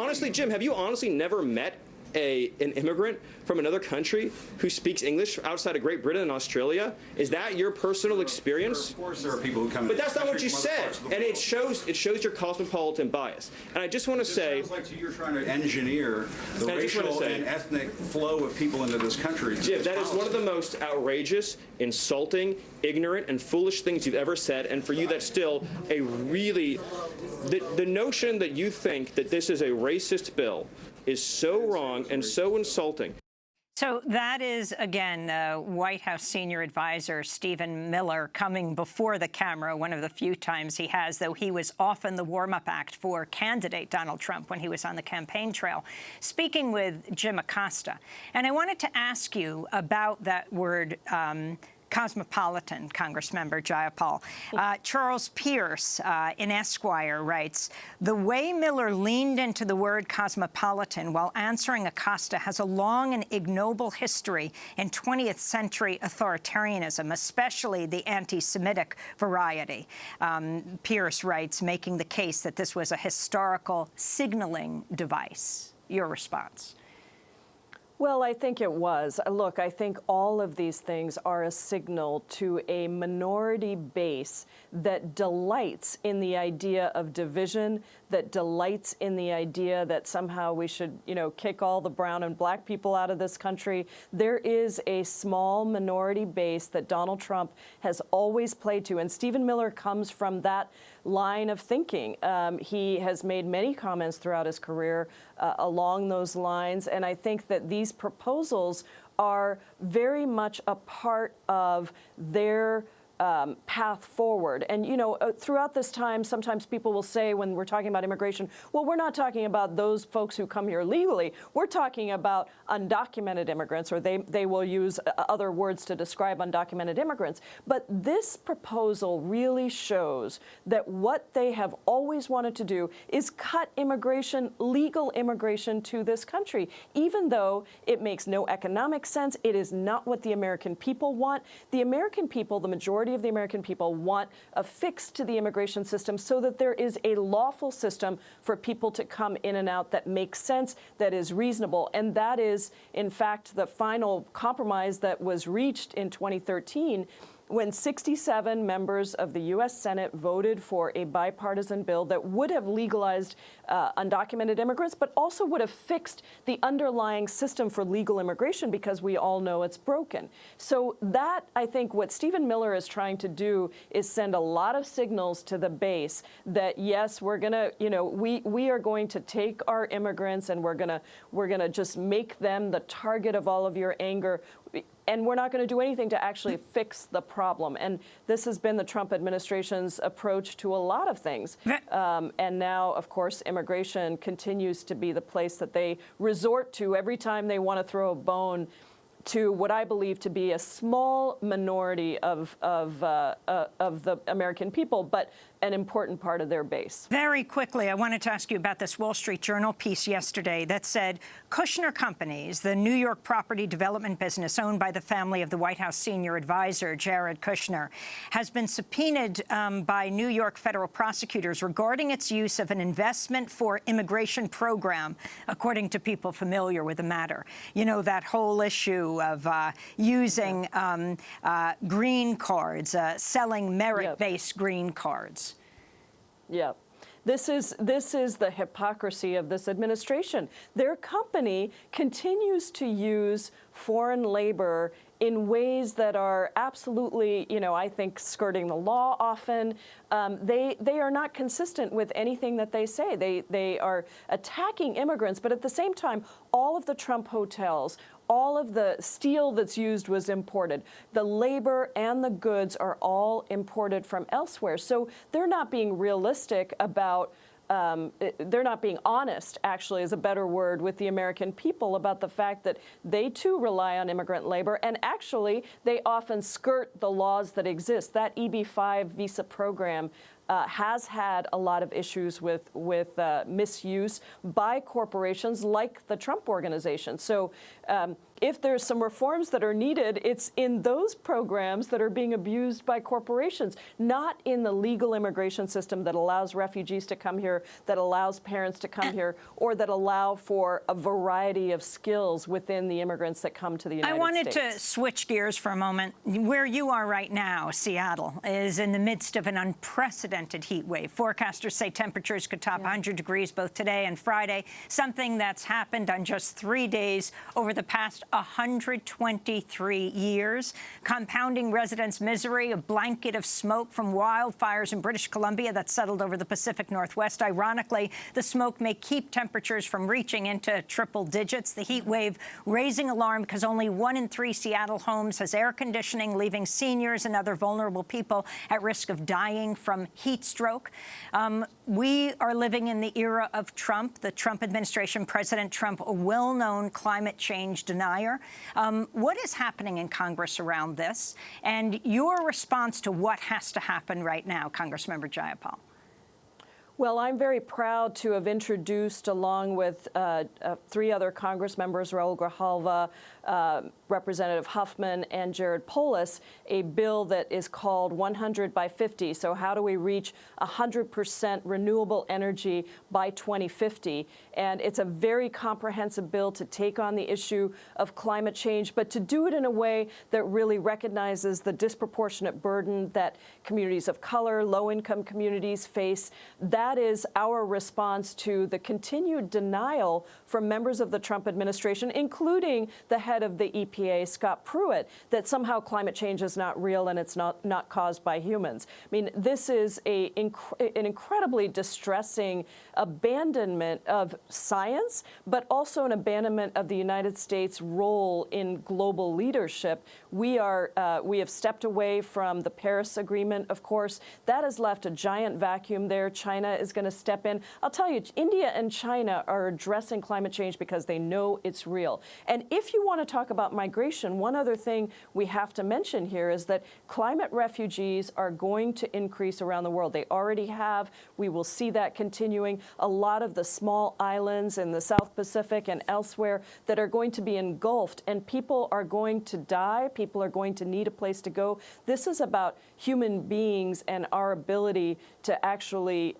honestly never met an immigrant from another country who speaks English outside of Great Britain and Australia? Is that your personal experience? Of course there are people who come But that's not what you said, and it shows your cosmopolitan bias. And I just want to say... It sounds like you're trying to engineer the racial and ethnic flow of people into this country. Jim, that is one of the most outrageous, insulting, ignorant, and foolish things you've ever said, and for you that's still a really... The notion that you think that this is a racist bill is so wrong and so insulting. So that is, again, White House senior advisor Stephen Miller coming before the camera, one of the few times he has, though he was often the warm-up act for candidate Donald Trump when he was on the campaign trail, speaking with Jim Acosta. And I wanted to ask you about that word cosmopolitan, Congressmember Jayapal. Charles Pierce in Esquire writes, the way Miller leaned into the word cosmopolitan while answering Acosta has a long and ignoble history in 20th century authoritarianism, especially the anti-Semitic variety. Pierce writes, making the case that this was a historical signaling device. Your response? Well, I think it was. Look, I think all of these things are a signal to a minority base that delights in the idea of division, that delights in the idea that somehow we should, kick all the brown and black people out of this country. There is a small minority base that Donald Trump has always played to, and Stephen Miller comes from that line of thinking. He has made many comments throughout his career along those lines, and I think that these proposals are very much a part of their path forward. And, throughout this time, sometimes people will say when we're talking about immigration, well, we're not talking about those folks who come here legally. We're talking about undocumented immigrants, or they will use other words to describe undocumented immigrants. But this proposal really shows that what they have always wanted to do is cut immigration, legal immigration to this country, even though it makes no economic sense. It is not what the American people want. The American people, the majority of the American people, want a fix to the immigration system so that there is a lawful system for people to come in and out that makes sense, that is reasonable. And that is, in fact, the final compromise that was reached in 2013 when 67 members of the U.S. Senate voted for a bipartisan bill that would have legalized undocumented immigrants, but also would have fixed the underlying system for legal immigration, because we all know it's broken. So that, I think, what Stephen Miller is trying to do is send a lot of signals to the base that, yes, we're going to, we are going to take our immigrants and we're going to just make them the target of all of your anger. And we're not going to do anything to actually fix the problem. And this has been the Trump administration's approach to a lot of things. And now, of course, immigration continues to be the place that they resort to every time they want to throw a bone to what I believe to be a small minority of the American people. But an important part of their base. Very quickly, I wanted to ask you about this Wall Street Journal piece yesterday that said Kushner Companies, the New York property development business owned by the family of the White House senior advisor, Jared Kushner, has been subpoenaed by New York federal prosecutors regarding its use of an investment for immigration program, according to people familiar with the matter. You know, that whole issue of using green cards, selling merit-based green cards. Yeah. This is the hypocrisy of this administration. Their company continues to use foreign labor in ways that are absolutely, you know, I think skirting the law often. They are not consistent with anything that they say. They are attacking immigrants, but at the same time, all of the Trump hotels, all of the steel that's used was imported. The labor and the goods are all imported from elsewhere. So they're not being realistic about they're not being honest, actually, is a better word, with the American people about the fact that they, too, rely on immigrant labor. And actually, they often skirt the laws that exist. That EB-5 visa program has had a lot of issues with misuse by corporations like the Trump Organization. So if there's some reforms that are needed, it's in those programs that are being abused by corporations, not in the legal immigration system that allows refugees to come here, that allows parents to come here, or that allow for a variety of skills within the immigrants that come to the United States. I wanted to switch gears for a moment. Where you are right now, Seattle, is in the midst of an unprecedented heat wave. Forecasters say temperatures could top 100 degrees both today and Friday, something that's happened on just 3 days over the past 123 years, compounding residents' misery. A blanket of smoke from wildfires in British Columbia that settled over the Pacific Northwest. Ironically, the smoke may keep temperatures from reaching into triple digits. The heat wave raising alarm because only 1 in 3 Seattle homes has air conditioning, leaving seniors and other vulnerable people at risk of dying from heat stroke. We are living in the era of Trump, the Trump administration. President Trump, a well-known climate change denier. What is happening in Congress around this, and your response to what has to happen right now, Congressmember Jayapal? Well, I'm very proud to have introduced, along with 3 other Congress members, Raul Grijalva, Representative Huffman, and Jared Polis, a bill that is called 100 by 50. So how do we reach 100% renewable energy by 2050? And it's a very comprehensive bill to take on the issue of climate change, but to do it in a way that really recognizes the disproportionate burden that communities of color, low-income communities face. That is our response to the continued denial from members of the Trump administration, including the head of the EPA, Scott Pruitt, that somehow climate change is not real and it's not caused by humans. I mean, this is an incredibly distressing abandonment of science, but also an abandonment of the United States' role in global leadership. We have stepped away from the Paris Agreement, of course. That has left a giant vacuum there. China is going to step in. I'll tell you, India and China are addressing climate change because they know it's real. And if you want to talk about migration, one other thing we have to mention here is that climate refugees are going to increase around the world. They already have. We will see that continuing. A lot of the small islands in the South Pacific and elsewhere that are going to be engulfed, and people are going to die. People are going to need a place to go. This is about human beings and our ability to actually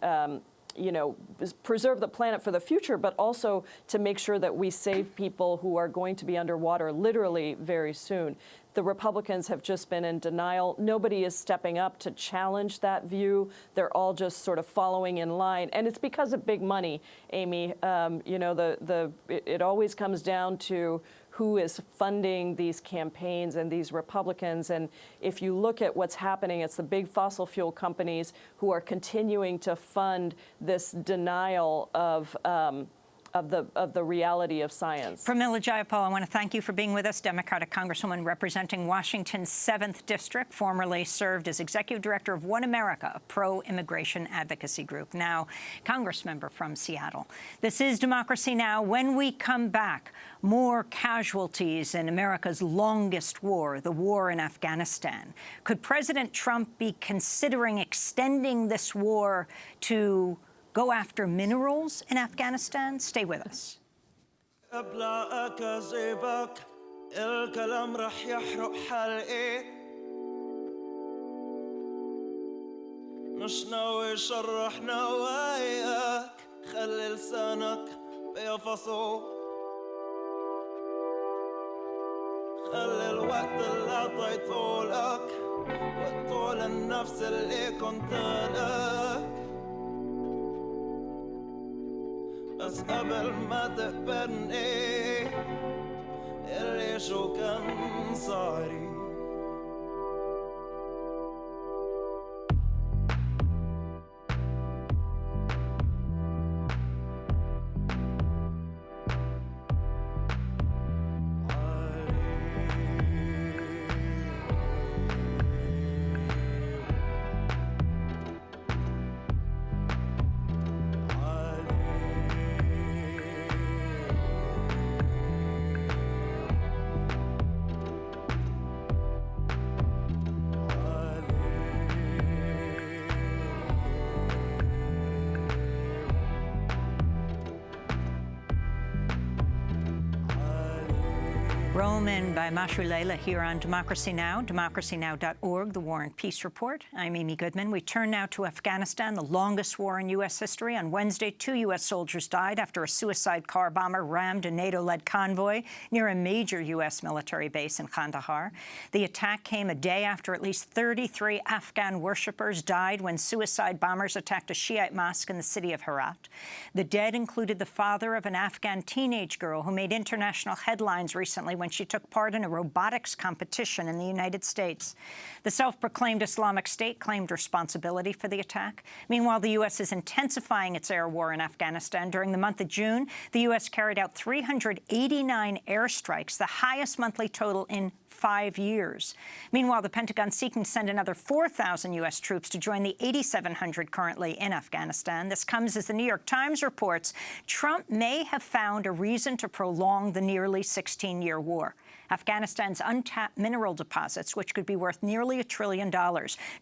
preserve the planet for the future, but also to make sure that we save people who are going to be underwater literally very soon. The Republicans have just been in denial. Nobody is stepping up to challenge that view. They're all just sort of following in line. And it's because of big money, Amy. It always comes down to who is funding these campaigns and these Republicans. And if you look at what's happening, it's the big fossil fuel companies who are continuing to fund this denial of the reality of science. Pramila Jayapal, I want to thank you for being with us, Democratic Congresswoman representing Washington's 7th District, formerly served as Executive Director of One America, a pro-immigration advocacy group, now Congressmember from Seattle. This is Democracy Now! When we come back, more casualties in America's longest war, the war in Afghanistan. Could President Trump be considering extending this war to go after minerals in Afghanistan? Stay with us. مش ناوي يشرح نواياك خلي لسانك بيفصو خلي الوقت اللي عطيته لك وقته للنفس اللي كنت لك بس قبل ما تقبرني اللي شو كان صاري Roman by Mashu Leila here on Democracy Now!, democracynow.org, the War and Peace Report. I'm Amy Goodman. We turn now to Afghanistan, the longest war in U.S. history. On Wednesday, 2 U.S. soldiers died after a suicide car bomber rammed a NATO-led convoy near a major U.S. military base in Kandahar. The attack came a day after at least 33 Afghan worshippers died when suicide bombers attacked a Shiite mosque in the city of Herat. The dead included the father of an Afghan teenage girl who made international headlines recently when she took part in a robotics competition in the United States. The self-proclaimed Islamic State claimed responsibility for the attack. Meanwhile, the U.S. is intensifying its air war in Afghanistan. During the month of June, the U.S. carried out 389 airstrikes, the highest monthly total in 5 years. Meanwhile, the Pentagon seeking to send another 4,000 U.S. troops to join the 8,700 currently in Afghanistan. This comes as the New York Times reports Trump may have found a reason to prolong the nearly 16-year war. Afghanistan's untapped mineral deposits, which could be worth nearly $1 trillion.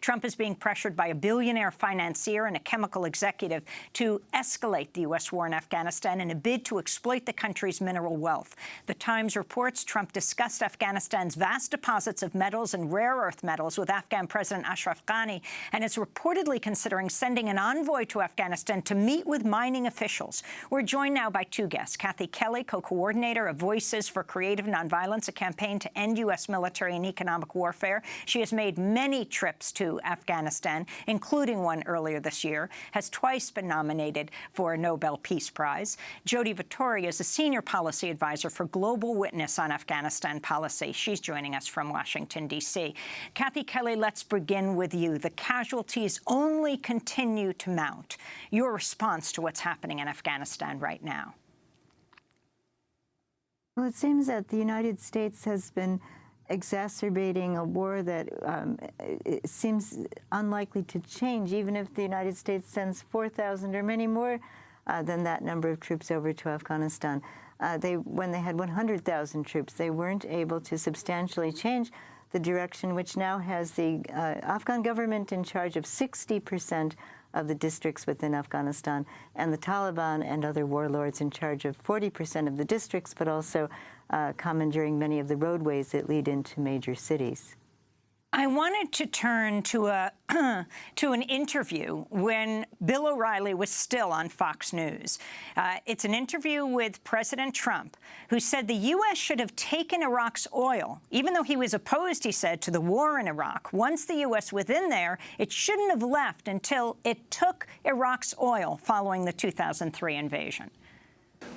Trump is being pressured by a billionaire financier and a chemical executive to escalate the U.S. war in Afghanistan in a bid to exploit the country's mineral wealth. The Times reports Trump discussed Afghanistan's vast deposits of metals and rare earth metals with Afghan President Ashraf Ghani and is reportedly considering sending an envoy to Afghanistan to meet with mining officials. We're joined now by two guests. Kathy Kelly, co-coordinator of Voices for Creative Nonviolence, a campaign to end U.S. military and economic warfare. She has made many trips to Afghanistan, including one earlier this year, has twice been nominated for a Nobel Peace Prize. Jody Vittori is a senior policy advisor for Global Witness on Afghanistan policy. She's joining us from Washington, D.C. Kathy Kelly, let's begin with you. The casualties only continue to mount. Your response to what's happening in Afghanistan right now? Well, it seems that the United States has been exacerbating a war that it seems unlikely to change, even if the United States sends 4,000 or many more than that number of troops over to Afghanistan. When they had 100,000 troops, they weren't able to substantially change the direction, which now has the Afghan government in charge of 60% of the districts within Afghanistan, and the Taliban and other warlords in charge of 40% of the districts, but also commandeering many of the roadways that lead into major cities. I wanted to turn to an interview when Bill O'Reilly was still on Fox News. It's an interview with President Trump, who said the U.S. should have taken Iraq's oil, even though he was opposed, he said, to the war in Iraq. Once the U.S. was in there, it shouldn't have left until it took Iraq's oil following the 2003 invasion.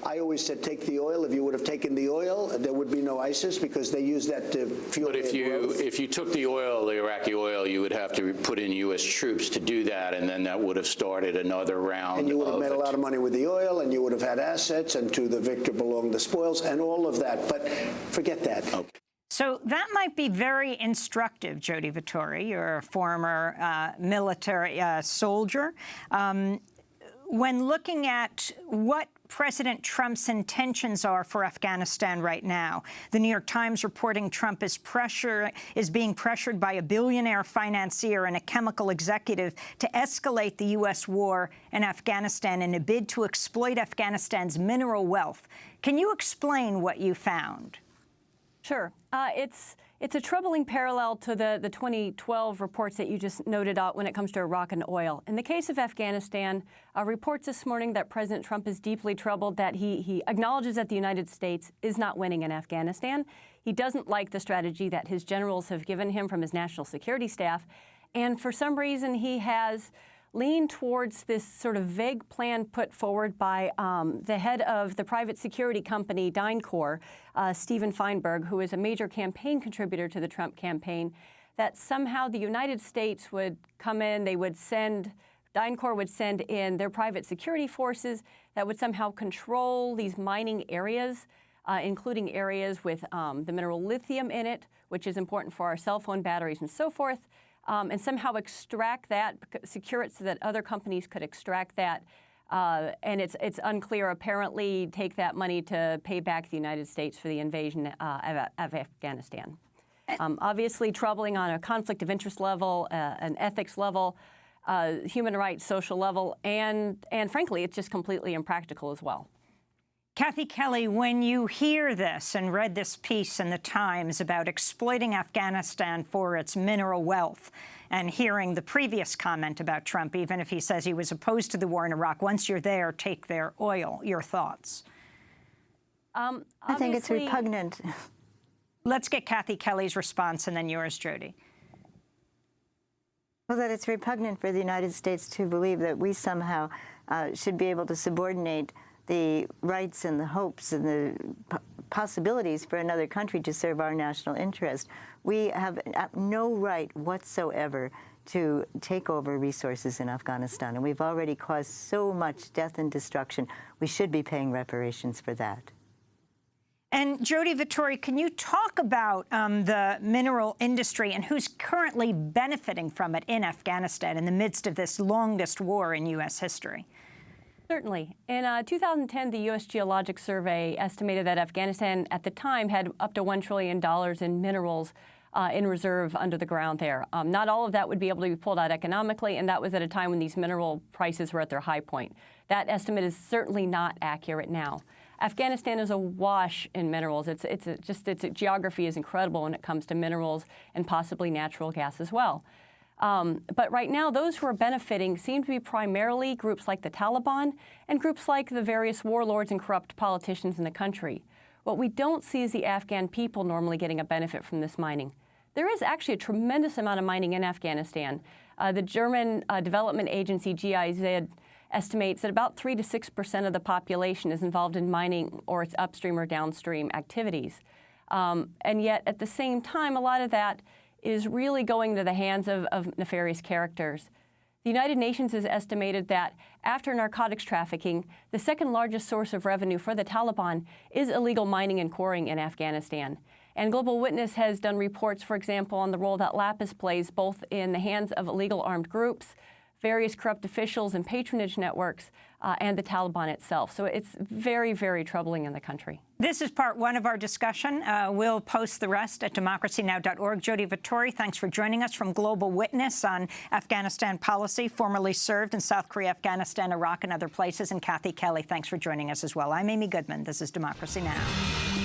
I always said take the oil. If you would have taken the oil, there would be no ISIS because they use that to fuel But if you took the oil, the Iraqi oil, you would have to put in U.S. troops to do that, and then that would have started another round. And you would have made a lot of money with the oil, and you would have had assets, and to the victor belong the spoils, and all of that. But forget that. Okay. So that might be very instructive, Jody Vittori. You're a former military soldier. When looking at what President Trump's intentions are for Afghanistan right now, the New York Times reporting Trump is being pressured by a billionaire financier and a chemical executive to escalate the U.S. war in Afghanistan in a bid to exploit Afghanistan's mineral wealth. Can you explain what you found? Sure. It's a troubling parallel to the 2012 reports that you just noted out when it comes to Iraq and oil. In the case of Afghanistan, reports this morning that President Trump is deeply troubled, that he acknowledges that the United States is not winning in Afghanistan. He doesn't like the strategy that his generals have given him from his national security staff. And for some reason, he has leaned towards this sort of vague plan put forward by the head of the private security company, DynCorp, Stephen Feinberg, who is a major campaign contributor to the Trump campaign, that somehow the United States would come in, DynCorp would send in their private security forces that would somehow control these mining areas, including areas with the mineral lithium in it, which is important for our cell phone batteries and so forth. And somehow extract that, secure it so that other companies could extract that. And it's unclear, apparently, take that money to pay back the United States for the invasion of Afghanistan. Obviously troubling on a conflict of interest level, an ethics level, human rights, social level, and frankly, it's just completely impractical as well. Kathy Kelly, when you hear this and read this piece in the Times about exploiting Afghanistan for its mineral wealth, and hearing the previous comment about Trump, even if he says he was opposed to the war in Iraq, once you're there, take their oil, your thoughts? I think it's repugnant. Let's get Kathy Kelly's response and then yours, Jody. Well, that it's repugnant for the United States to believe that we somehow should be able to subordinate the rights and the hopes and the possibilities for another country to serve our national interest. We have no right whatsoever to take over resources in Afghanistan, and we've already caused so much death and destruction. We should be paying reparations for that. And Jody Vittori, can you talk about the mineral industry and who's currently benefiting from it in Afghanistan in the midst of this longest war in U.S. history? Certainly. In 2010, the U.S. Geologic Survey estimated that Afghanistan at the time had up to $1 trillion in minerals in reserve under the ground there. Not all of that would be able to be pulled out economically, and that was at a time when these mineral prices were at their high point. That estimate is certainly not accurate now. Afghanistan is awash in minerals. Its geography is incredible when it comes to minerals and possibly natural gas as well. But right now, those who are benefiting seem to be primarily groups like the Taliban and groups like the various warlords and corrupt politicians in the country. What we don't see is the Afghan people normally getting a benefit from this mining. There is actually a tremendous amount of mining in Afghanistan. The German development agency, GIZ, estimates that about 3 to 6% of the population is involved in mining or its upstream or downstream activities. And yet, at the same time, a lot of that is really going to the hands of nefarious characters. The United Nations has estimated that after narcotics trafficking, the second largest source of revenue for the Taliban is illegal mining and quarrying in Afghanistan. And Global Witness has done reports, for example, on the role that lapis plays both in the hands of illegal armed groups, various corrupt officials and patronage networks, and the Taliban itself. So it's very, very troubling in the country. This is part one of our discussion. We'll post the rest at democracynow.org. Jody Vittori, thanks for joining us from Global Witness on Afghanistan policy, formerly served in South Korea, Afghanistan, Iraq, and other places. And Kathy Kelly, thanks for joining us as well. I'm Amy Goodman. This is Democracy Now!